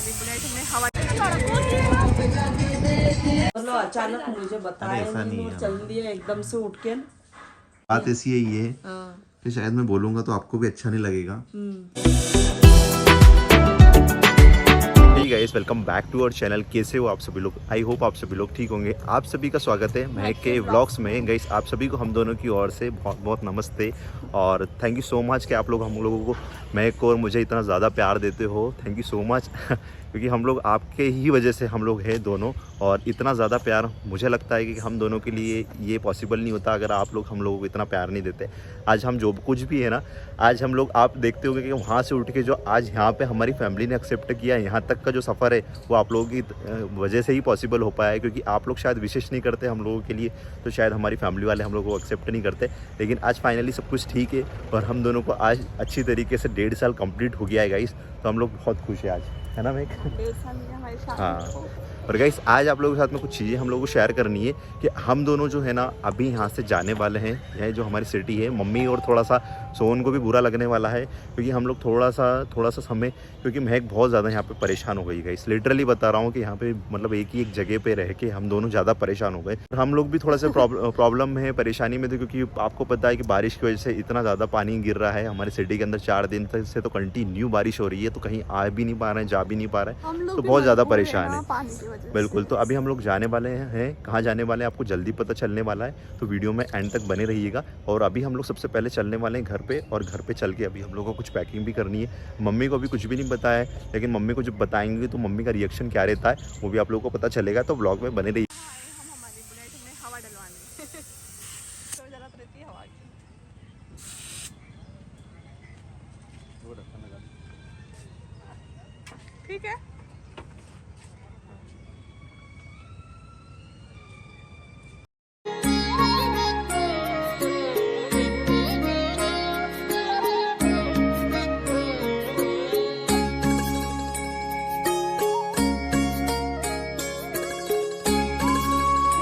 हमारी बुलेट में हवा मतलब अचानक मुझे बताया ऐसा नहीं वो है। चल दिया एकदम से उठ के। बात ऐसी है ये हाँ। कि शायद मैं बोलूंगा तो आपको भी अच्छा नहीं लगेगा। Hey guys, welcome back to our channel. कैसे हो आप सभी लोग? आई होप आप सभी लोग ठीक होंगे। आप सभी का स्वागत है महक के व्लॉग्स में। गाइस, आप सभी को हम दोनों की ओर से बहुत बहुत नमस्ते और थैंक यू सो मच कि आप लोग हम लोगों को, महक को और मुझे इतना ज़्यादा प्यार देते हो। थैंक यू सो मच क्योंकि हम लोग आपके ही वजह से हम लोग हैं दोनों, और इतना ज़्यादा प्यार मुझे लगता है कि हम दोनों के लिए ये पॉसिबल नहीं होता अगर आप लोग हम लोगों को इतना प्यार नहीं देते। आज हम जो कुछ भी है ना, आज हम लोग, आप देखते होंगे कि वहाँ से उठ के जो आज यहाँ पे हमारी फैमिली ने एक्सेप्ट किया, यहाँ तक का जो सफ़र है वो आप लोगों की वजह से ही पॉसिबल हो पाया है। क्योंकि आप लोग शायद विशेष नहीं करते हम लोगों के लिए, तो शायद हमारी फैमिली वाले हम लोग को एक्सेप्ट नहीं करते। लेकिन आज फाइनली सब कुछ ठीक है और हम दोनों को आज अच्छी तरीके से 1.5 साल कंप्लीट हो गया है गाइस। तो हम लोग बहुत खुश है आज, है ना महक? 1.5 साल में हमारी शादी हाँ। को। और गाइस, आज आप लोगों के साथ में कुछ चीज़ें हम लोगों को शेयर करनी है कि हम दोनों जो है ना अभी यहाँ से जाने वाले हैं। यह जो हमारी सिटी है, मम्मी और थोड़ा सा सोहन को भी बुरा लगने वाला है क्योंकि हम लोग थोड़ा सा समय, क्योंकि महक बहुत ज़्यादा यहाँ पे परेशान हो गई गाइस। लिटरली बता रहा हूँ कि यहाँ पे मतलब एक ही एक जगह पे रह के हम दोनों ज़्यादा परेशान हो गए। हम लोग भी थोड़ा सा प्रॉब्लम में, परेशानी में थे क्योंकि आपको पता है कि बारिश की वजह से इतना ज़्यादा पानी गिर रहा है हमारे सिटी के अंदर। 4 दिन तक से तो कंटिन्यू बारिश हो रही है, तो कहीं आ भी नहीं पा रहे हैं, जा भी नहीं पा रहे हैं, तो बहुत ज़्यादा परेशान है। पानी की वजह बिल्कुल। से। तो अभी हम लोग जाने वाले हैं, कहाँ जाने वाले हैं आपको जल्दी पता चलने वाला है, तो वीडियो में एंड तक बने रहिएगा। और अभी हम लोग सबसे पहले चलने वाले हैं घर पे, और घर पे चल के अभी हम लोग को कुछ पैकिंग भी करनी है। मम्मी को अभी कुछ भी नहीं पता है, लेकिन मम्मी को जब बताएंगे तो मम्मी का रिएक्शन क्या रहता है वो भी आप लोगों को पता चलेगा। तो व्लॉग में बने रहिए। हम हमारी बुलेट में हवा डलवाने तो जरूरत रहती है हवा की। ठीक है।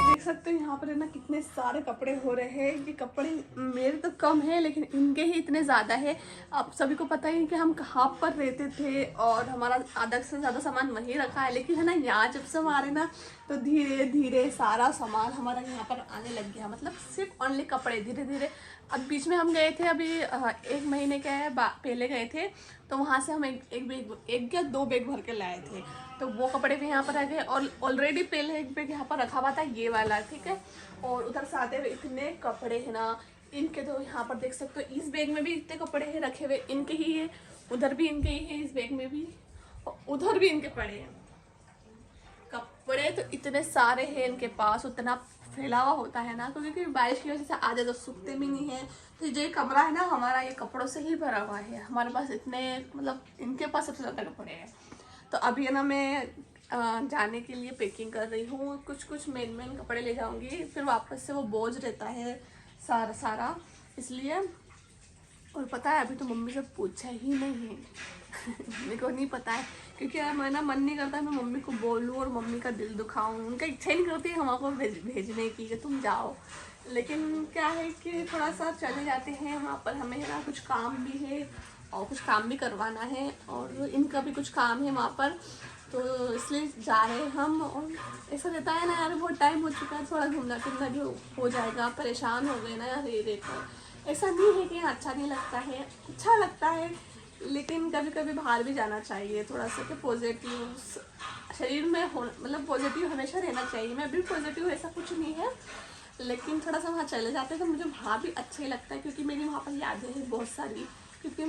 देख सकते हो यहाँ पर है ना कितने सारे कपड़े हो रहे हैं। ये कपड़े मेरे तो कम है लेकिन इनके ही इतने ज़्यादा है। आप सभी को पता ही कि हम कहाँ पर रहते थे और हमारा आधा से ज़्यादा सामान वहीं रखा है। लेकिन है ना, यहाँ जब से हम आ रहे ना तो धीरे धीरे सारा सामान हमारा यहाँ पर आने लग गया। मतलब सिर्फ ओनली कपड़े धीरे धीरे। अब बीच में हम गए थे, अभी 1 महीने के पहले गए थे, तो वहाँ से हम एक या 2 बैग भर के लाए थे। तो वो कपड़े भी यहाँ पर आ गए और ऑलरेडी पहले एक बैग यहाँ पर रखा हुआ था, ये वाला, ठीक है। और उधर से आते हुए इतने कपड़े हैं ना, इनके तो यहाँ पर देख सकते हो। इस बैग में भी इतने कपड़े हैं रखे हुए, इनके ही है, उधर भी इनके ही है, इस बैग में भी, और उधर भी इनके पड़े हैं कपड़े। तो इतने सारे हैं इनके पास, उतना फैला हुआ होता है ना, क्योंकि बारिश की वजह से आधे तो सूखते भी नहीं है। तो जो ये कमरा है ना हमारा, ये कपड़ों से ही भरा हुआ है। हमारे पास इतने, मतलब इनके पास सबसे ज़्यादा कपड़े हैं। तो अभी है ना, मैं जाने के लिए पैकिंग कर रही हूँ। कुछ मेन कपड़े ले जाऊंगी, फिर वापस से वो बोझ रहता है सारा इसलिए। और पता है, अभी तो मम्मी से पूछा ही नहीं है मम्मी को नहीं पता है, क्योंकि मेरा मन नहीं करता मैं मम्मी को बोलूँ और मम्मी का दिल दुखाऊँ। उनका इच्छा ही नहीं करती है हमको भेजने की कि तुम जाओ। लेकिन क्या है कि थोड़ा सा चले जाते हैं वहाँ पर, हमें ना कुछ काम भी है और कुछ काम भी करवाना है, और इनका भी कुछ काम है वहाँ पर, तो इसलिए जा रहे हैं हम। और ऐसा रहता है ना यार, बहुत टाइम हो चुका है, थोड़ा घूमना फिरना भी हो जाएगा। परेशान हो गए ना यार ये कर। ऐसा नहीं है कि अच्छा नहीं लगता है, अच्छा लगता है, लेकिन कभी कभी बाहर भी जाना चाहिए थोड़ा सा, कि पॉजिटिव शरीर में हो, मतलब पॉजिटिव हमेशा रहना चाहिए। मैं भी पॉजिटिव, ऐसा कुछ नहीं है, लेकिन थोड़ा सा वहाँ चले जाते हैं तो मुझे वहाँ भी अच्छा ही लगता है, क्योंकि मेरी वहाँ पर यादें हैं बहुत सारी। क्योंकि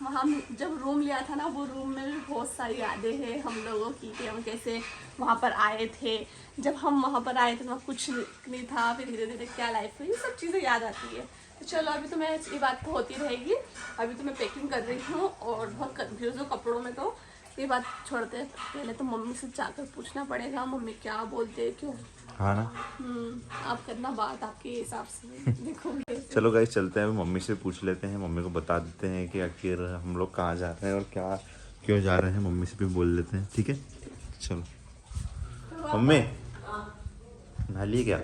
वहाँ जब रूम लिया था ना, वो रूम में भी बहुत सारी यादें हैं हम लोगों की, कि हम कैसे वहाँ पर आए थे। जब हम वहाँ पर आए थे तो वहाँ कुछ नहीं था, फिर धीरे धीरे क्या लाइफ हुई, ये सब चीज़ें याद आती है। तो चलो, अभी तो मैं ये बात तो होती रहेगी। अभी तो मैं पैकिंग कर रही हूँ और बहुत कंफ्यूज हूँ कपड़ों में। तो ये बात छोड़ते हैं, पहले तो मम्मी से जाकर पूछना पड़ेगा मम्मी क्या बोलते हैं, क्यों। हाँ ना। आप करना बात आपके हिसाब से देखोगे। चलो गाइस, चलते हैं, मम्मी से पूछ लेते हैं, मम्मी को बता देते हैं कि आखिर हम लोग कहाँ जा रहे हैं और क्या क्यों जा रहे हैं। मम्मी से भी बोल लेते हैं, ठीक है। चलो मम्मी, नहा लिए क्या?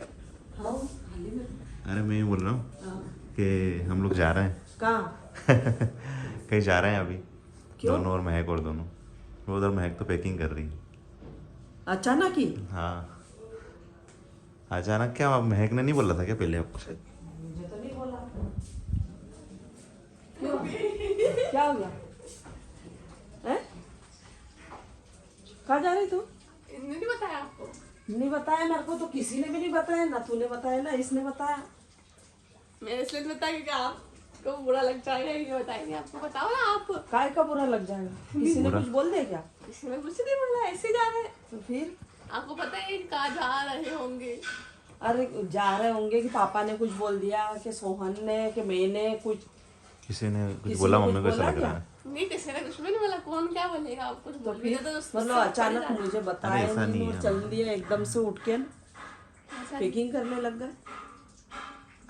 अरे मैं बोल रहा हूँ कि हम लोग जा रहे हैं कहाँ? कहीं जा रहे हैं अभी, क्यों? दोनों, और महक और दोनों। वो उधर महक तो पैकिंग कर रही। अचानक ही हाँ अचानक क्या, आप महक ने नहीं बोला था क्या पहले आपको शायद? मुझे तो नहीं बोला। क्यों? क्या हो गया? हैं? कहाँ जा रही तू? इन्होंने नहीं बताया आपको? नहीं बताया मेरे को तो, किसी ने भी नहीं बताया, ना तूने बताया ना इसने बताया। मैंने इसलिए नहीं बताया क्योंकि आपको बुरा लग जाएगा, ये बताएंगे आपको। बताओ ना आप। काय का बुरा लग जाएगा? किसी ने कुछ बोल दिया क्या? किसी ने कुछ नहीं बोला, ऐसे जा रहे हैं। तो फिर आपको पता है कहाँ जा रहे होंगे? अरे जा रहे होंगे कि पापा ने कुछ बोल दिया, कि सोहन ने, कि मैंने कुछ, किसी ने कुछ किसी बोला? ने मम्मी को कुछ ऐसा बोला लग रहा क्या? है। नहीं, किसी ने कुछ भी नहीं बोला। कौन क्या बोलेगा? आप कुछ तो बोल भी फिर देते तो मतलब अचानक मुझे बताया अरे ऐसा नहीं नहीं और है। चल दिया एकदम से उठ के ऐसा पैकिंग करने लग गए।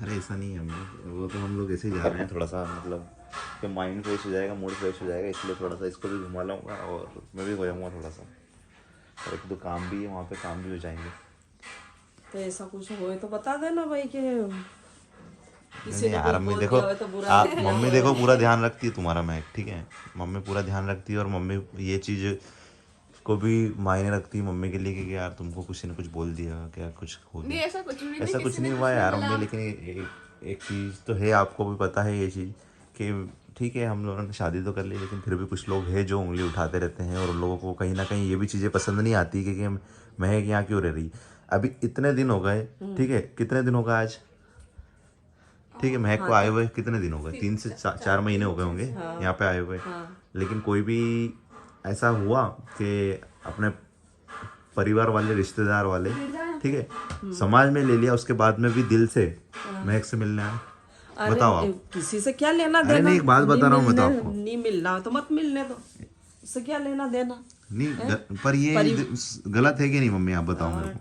अरे ऐसा नहीं है मम्मी, वो तो हम लोग ऐसे ही जा रहे हैं, थोड़ा सा मतलब कि माइंड फ्रेश हो जाएगा, मूड फ्रेश हो जाएगा, इसलिए थोड़ा सा इसको भी घुमा लाऊंगा और मैं भी हो जाऊँगा थोड़ा सा। और एक तो काम भी है वहाँ पे, काम भी हो जाएंगे। तो ऐसा कुछ होए तो बता देना भाई कि किसी नहीं ने यार कुछ मम्मी बोल देखो, दिया हो तो बुरा आप नहीं मम्मी देखो पूरा ध्यान रखती है तुम्हारा महक, ठीक है? मम्मी पूरा ध्यान रखती है और मम्मी ये चीज़ को भी मायने रखती है मम्मी के लिए कि यार तुमको किसी ने कुछ बोल दिया, क्या कुछ हो नहीं, गया। ऐसा कुछ भी नहीं। ऐसा कुछ किसी ने नहीं हुआ कुछ यार बोला। मम्मी, लेकिन एक चीज़ तो है, आपको भी पता है ये चीज़ कि ठीक है हम लोगों ने शादी तो कर ली, लेकिन फिर भी कुछ लोग हैं जो उंगली उठाते रहते हैं और उन लोगों को कहीं ना कहीं ये भी चीज़ें पसंद नहीं आती कि महक यहाँ क्यों रह रही। अभी इतने दिन हो गए, ठीक है, कितने दिन हो गए आज, ठीक है, महक को आए हुए कितने दिन हो गए? 3 से 4 महीने हो गए होंगे यहाँ पे आए हुए। लेकिन कोई भी ऐसा हुआ कि अपने परिवार वाले, रिश्तेदार वाले, ठीक है, समाज में ले लिया, उसके बाद में भी दिल से महक से मिलने आए? अरे बताओ आप। किसी से क्या लेना अरे देना? नहीं, एक बात बता रहा हूँ, मिलने- बताओ आपको। नहीं मिलना तो मत मिलने दो, उससे क्या लेना देना? नहीं पर ये गलत है कि नहीं मम्मी, आप बताओ मेरे को।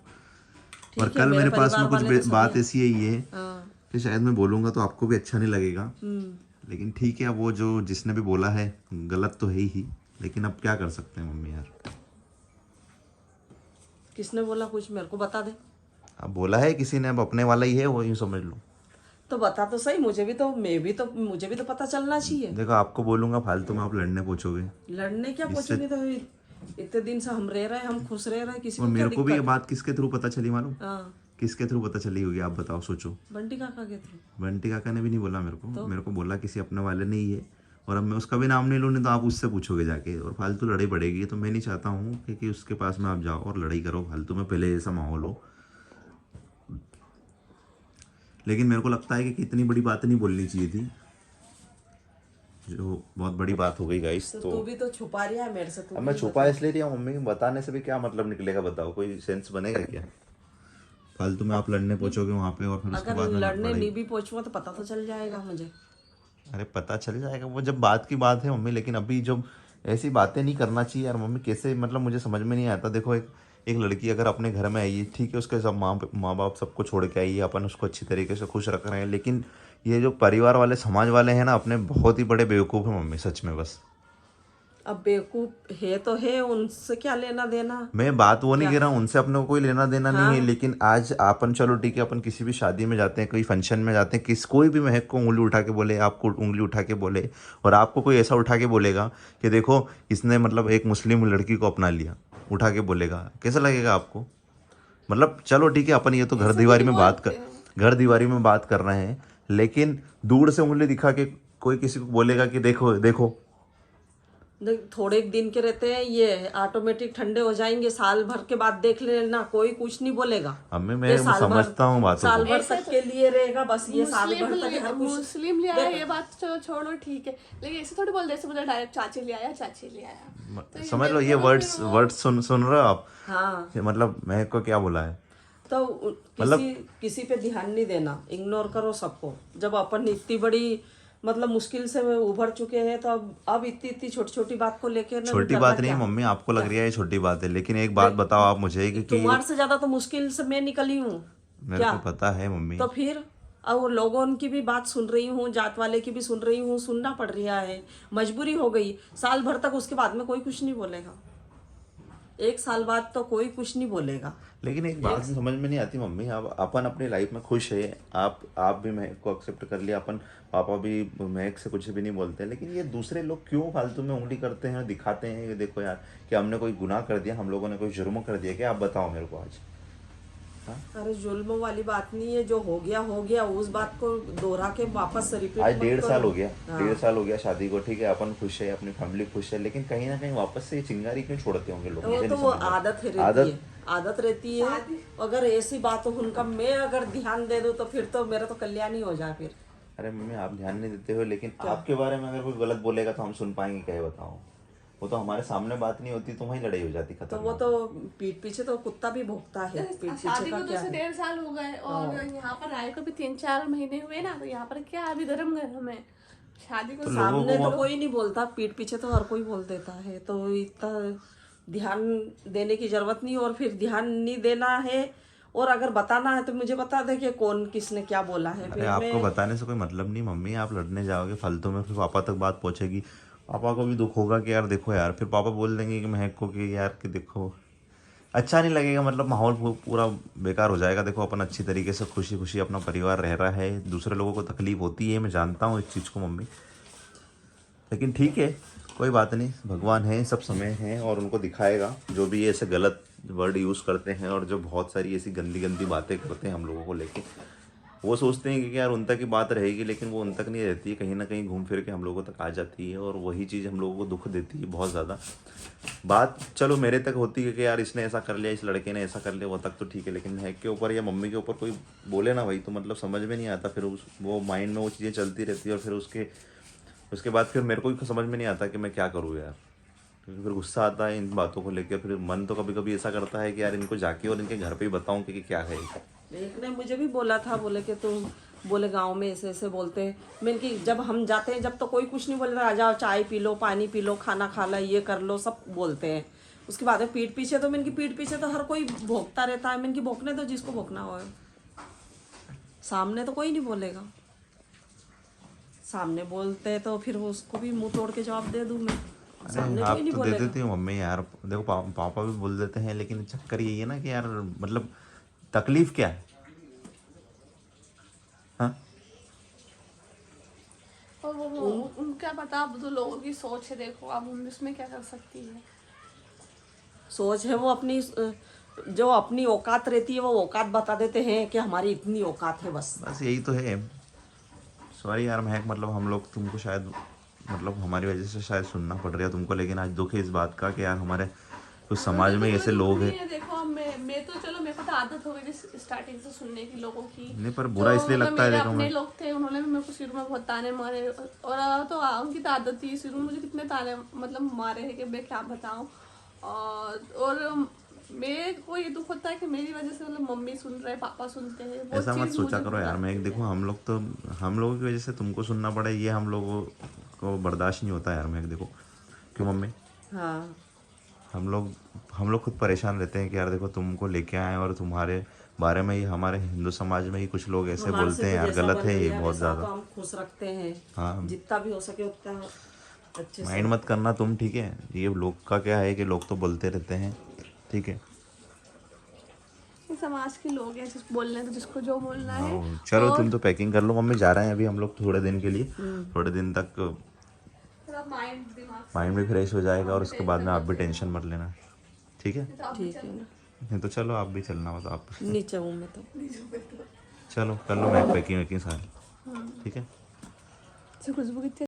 ठीक और है, कल मेरे मेरे पास में परिवार वाले कुछ तो बात सभी ऐसी है ये हाँ। कि शायद मैं बोलूँगा तो आपको भी अच्छा नहीं लगेगा, लेकिन ठीक है, अब वो जो जिसने भी बोला है गलत तो है ही, लेकिन अब क्या कर सकते हैं मम्मी यार। किसने बोला कुछ मेरे को बता दे। अब बोला है किसी ने, अब अपने वाला ही है वो, यूँ समझ लो। तो बता तो सही, मुझे भी तो पता चलना चाहिए। देखो आपको बोलूंगा फालतू में आप लड़ने पूछोगे, लड़ने क्या पूछेंगे? तो इतने दिन से हम रह रहे हैं, हम खुश रह रहे हैं, किसी और को क्या मेरे को भी ये दिक्कत? बात किसके थ्रू पता चली मालूम? हाँ, किसके थ्रू पता चली होगी आप बताओ, सोचो। बंटी काका के थ्रू। बंटी काका ने भी नहीं बोला मेरे को, मेरे को बोला किसी अपने वाले ने ही है, और अब मैं उसका भी नाम नहीं लूँ, नहीं तो आप उससे पूछोगे जाके और फालतू लड़ाई बढ़ेगी। तो मैं नहीं चाहता हूँ कि उसके पास में आप जाओ और लड़ाई करो फालतू में, पहले ऐसा माहौल हो। लेकिन मेरे को लगता है कि इतनी बड़ी बात नहीं बोलनी चाहिए थी, जो बहुत बड़ी बात हो गई गाइस। तो तो तू भी तो छुपा रहा है मेरे से। तू अब मैं छुपा इसलिए रही हूँ मम्मी, बताने से भी क्या मतलब निकलेगा बताओ, कोई सेंस बनेगा क्या? फालतू में आप लड़ने पहुंचोगे वहां पे और फिर उसके अगर बाद में लड़ने नहीं भी पहुंचूंगा तो पता तो चल जाएगा मुझे। अरे पता चल जाएगा वो जब बात की बात है मम्मी, लेकिन अभी जब ऐसी बातें नहीं करना चाहिए यार मम्मी। कैसे मतलब मुझे समझ में नहीं आता। देखो एक लड़की अगर अपने घर में आई है, ठीक है, उसके सब माँ बाप सबको छोड़ के आई है, अपन उसको अच्छी तरीके से खुश रख रहे हैं, लेकिन ये जो परिवार वाले, समाज वाले हैं ना, अपने बहुत ही बड़े बेवकूफ़ हैं मम्मी, सच में। बस अब बेवकूफ है तो है, उनसे क्या लेना देना? मैं बात वो नहीं कह रहा हूँ, उनसे अपने को कोई लेना देना नहीं है, लेकिन आज अपन चलो ठीक है, अपन किसी भी शादी में जाते हैं, कोई फंक्शन में जाते हैं, कोई भी महक को उंगली उठा के बोले, आपको उंगली उठा के बोले, और आपको कोई ऐसा उठा के बोलेगा कि देखो इसने मतलब एक मुस्लिम लड़की को अपना लिया, उठा के बोलेगा, कैसा लगेगा आपको? मतलब चलो ठीक है, अपन ये तो घर दीवारी में बात कर रहे हैं, लेकिन दूर से उंगली दिखा के कोई किसी को बोलेगा कि देखो देखो। थोड़े दिन के रहते हैं, ये ऑटोमेटिक ठंडे हो जाएंगे, साल भर के बाद देख लेना, कोई कुछ नहीं बोलेगा। अम्मी मैं समझता हूँ बातों साल को। भर तक के लिए रहेगा बस, ये साल भर तक हर कुछ। मुस्लिम ले आया, ये बात चलो छोड़ो ठीक है, लेकिन ऐसे थोड़ी बोल जैसे मुझे डायरेक्ट चाची ले आया, चाची ले आया। तो समझ लो, ये वर्ड्स सुन रहे हो आप? हाँ, मतलब महक को क्या बोला है? तो किसी पे ध्यान नहीं देना, इग्नोर करो सबको। जब अपन इतनी बड़ी मतलब मुश्किल से उभर चुके हैं, तो अब इतनी छोटी छोटी बात को लेकर छोटी बात नहीं मम्मी, आपको लग रही है ये छोटी बात है, लेकिन एक बात बताओ आप मुझे कि तुम्हारे से ज्यादा तो मुश्किल से मैं निकली हूँ। मेरे को पता है मम्मी। तो फिर और लोगों की भी बात सुन रही हूँ, जात वाले की भी सुन रही हूँ, सुनना पड़ रहा है, मजबूरी हो गई। साल भर तक उसके बाद में कोई कुछ नहीं बोलेगा। 1 साल बाद तो कोई कुछ नहीं बोलेगा। लेकिन एक बात समझ में नहीं आती मम्मी, अब अपन अपनी लाइफ में खुश है, आप भी महक को एक्सेप्ट कर लिया, अपन पापा भी महक से कुछ भी नहीं बोलते, लेकिन ये दूसरे लोग क्यों फालतू में उंगली करते हैं और दिखाते हैं कि देखो यार कि हमने कोई गुनाह कर दिया, हम लोगों ने कोई जुर्म कर दिया क्या? आप बताओ मेरे को आज। अरे जुल्म वाली बात नहीं है, जो हो गया उस बात को दोहरा के वापस रिपीट आज मत 1.5 साल करो। हो गया, 1.5 साल हो गया शादी को, ठीक है, अपन खुश है, अपनी फैमिली खुश है, लेकिन कहीं ना कहीं वापस से ये चिंगारी क्यों छोड़ते होंगे लोग? मुझे तो नहीं वो समझ में। आदत रहती है। अगर ऐसी बात हो उनका, मैं अगर ध्यान दे दूं तो फिर तो मेरा तो कल्याण ही हो जाए फिर। अरे मम्मी आप ध्यान नहीं देते हो, लेकिन आपके बारे में अगर कोई गलत बोलेगा तो हम सुन पाएंगे क्या? बताओ, वो तो हमारे सामने बात नहीं होती तो वहीं लड़ाई हो जाती तो खत्म। वो तो पीठ पीछे तो कुत्ता भी भौंकता है, पीठ पीछे शादी का को तो क्या से है। 1.5 साल हो गए और यहाँ पर आए को भी 3-4 महीने हुए ना, तो यहाँ पर क्या अभी धर्म गए हमें शादी को। सामने तो कोई नहीं बोलता, पीठ पीछे तो हर कोई बोल देता है, तो इतना ध्यान देने की जरूरत नहीं। और फिर ध्यान नहीं देना है और अगर बताना है तो मुझे बता दे कि कौन किसने क्या बोला है। अरे आपको बताने से कोई मतलब नहीं मम्मी, आप लड़ने जाओगे फालतू में, फिर पापा तक बात पहुंचेगी, पापा को भी दुख होगा कि यार देखो यार, फिर पापा बोल देंगे कि महक को कि यार कि देखो, अच्छा नहीं लगेगा, मतलब माहौल पूरा बेकार हो जाएगा। देखो अपन अच्छी तरीके से खुशी खुशी अपना परिवार रह रहा है, दूसरे लोगों को तकलीफ होती है, मैं जानता हूँ इस चीज़ को मम्मी, लेकिन ठीक है कोई बात नहीं, भगवान है, सब समय है और उनको दिखाएगा। जो भी ऐसे गलत वर्ड यूज़ करते हैं और जो बहुत सारी ऐसी गंदी गंदी बातें करते हैं हम लोगों को लेके, वो सोचते हैं कि यार उन तक की बात रहेगी, लेकिन वो उन तक नहीं रहती है, कहीं ना कहीं घूम फिर के हम लोगों तक आ जाती है और वही चीज़ हम लोगों को दुख देती है बहुत ज़्यादा। बात चलो मेरे तक होती है कि यार इसने ऐसा कर लिया, इस लड़के ने ऐसा कर लिया, वो तक तो ठीक है, लेकिन महक के ऊपर या मम्मी के ऊपर कोई बोले ना भाई, तो मतलब समझ में नहीं आता, फिर वो माइंड में वो चीज़ें चलती रहती है और फिर उसके बाद फिर मेरे को भी समझ में नहीं आता कि मैं क्या करूँ यार, क्योंकि फिर गुस्सा आता है इन बातों को लेकर। फिर मन तो कभी कभी ऐसा करता है कि यार इनको जाके और इनके घर पे ही बताऊं कि क्या है। एक ने मुझे भी बोला था, बोले कि तुम बोले गांव में ऐसे ऐसे बोलते हैं। मैंने कि जब हम जाते हैं जब तो कोई कुछ नहीं बोलता, आ जाओ चाय पी लो, पानी पी लो, खाना खा लो, ये कर लो, सब बोलते हैं। उसके बाद में पीठ पीछे तो मैंने की पीठ पीछे तो हर कोई भोंकता रहता है। मैंने की भोंकने दो जिसको भोंकना हो, सामने तो कोई नहीं बोलेगा। सामने बोलते हैं तो फिर उसको भी मुंह तोड़ के जवाब दे दूं मैं। सामने आप कोई नहीं तो दे बोलेगा। देती हो मम्मी यार, देखो पापा भी बोल देते हैं, लेकिन चक्कर यही है ना कि यार मतलब तकलीफ क्या है? हाँ और वो उनका पता, अब तो लोगों की सोच है, देखो अब हम इसमें क्या कर सकती है। सोच है वो अपनी, जो अपनी औकात रहती है वो औकात बता देते हैं कि हमारी इतनी औकात है, बस यही तो है। सॉरी यार महक, मतलब हम लोग तुमको शायद, मतलब हमारी वजह से शायद सुनना पड़ रहा है तुमको, लेकिन आज दुख है इस बात का कि यार हमारे कुछ समाज में ऐसे लोग हैं। देखो मैं तो चलो, मेरे को तो आदत हो गई थी स्टार्टिंग से सुनने की लोगों की। नहीं पर बुरा इसलिए लगता है, देखो अपने लोग थे, उन्होंने भी मेरे को शुरू में बहुत ताने मारे, और तो उनकी तो आदत थी, शुरू में मुझे कितने ताने मतलब मारे हैं कि मैं क्या बताऊं। और मेरे को ये दुख होता है कि मेरी वजह से मतलब मम्मी सुन रहे, पापा सुनते हैं। ऐसा मत सोचा करो यार महक, देखो हम लोगों की वजह से तुमको सुनना पड़े, ये हम लोगों को बर्दाश्त नहीं होता यार महक। देखो क्यों मम्मी, हाँ हम लोग खुद परेशान रहते हैं कि यार देखो तुमको लेके आए और तुम्हारे बारे में ही हमारे हिंदू समाज में ही कुछ लोग ऐसे बोलते हैं यार, गलत है ये बहुत ज़्यादा। तो हम खुश रखते हैं, हाँ जितना भी हो सके उतना अच्छे से। माइंड मत करना तुम, ठीक है? ये लोग का क्या है कि लोग तो बोलते रहते हैं, ठीक है? समाज के लोग हैं, जिस बोलने तो जिसको जो बोलना है। चलो तुम तो पैकिंग कर लो, मम्मी जा रहे हैं अभी हम लोग थोड़े दिन के लिए, थोड़े दिन तक माइंड भी फ्रेश हो जाएगा और उसके बाद में आप भी टेंशन मत लेना, ठीक है? ठीक है ना, नहीं तो चलो आप भी चलना हो तो आप नीचे हूँ मैं तो। चलो कर लो मैं पैकिंग वैकिंग सारी, ठीक है? खुशबू कितनी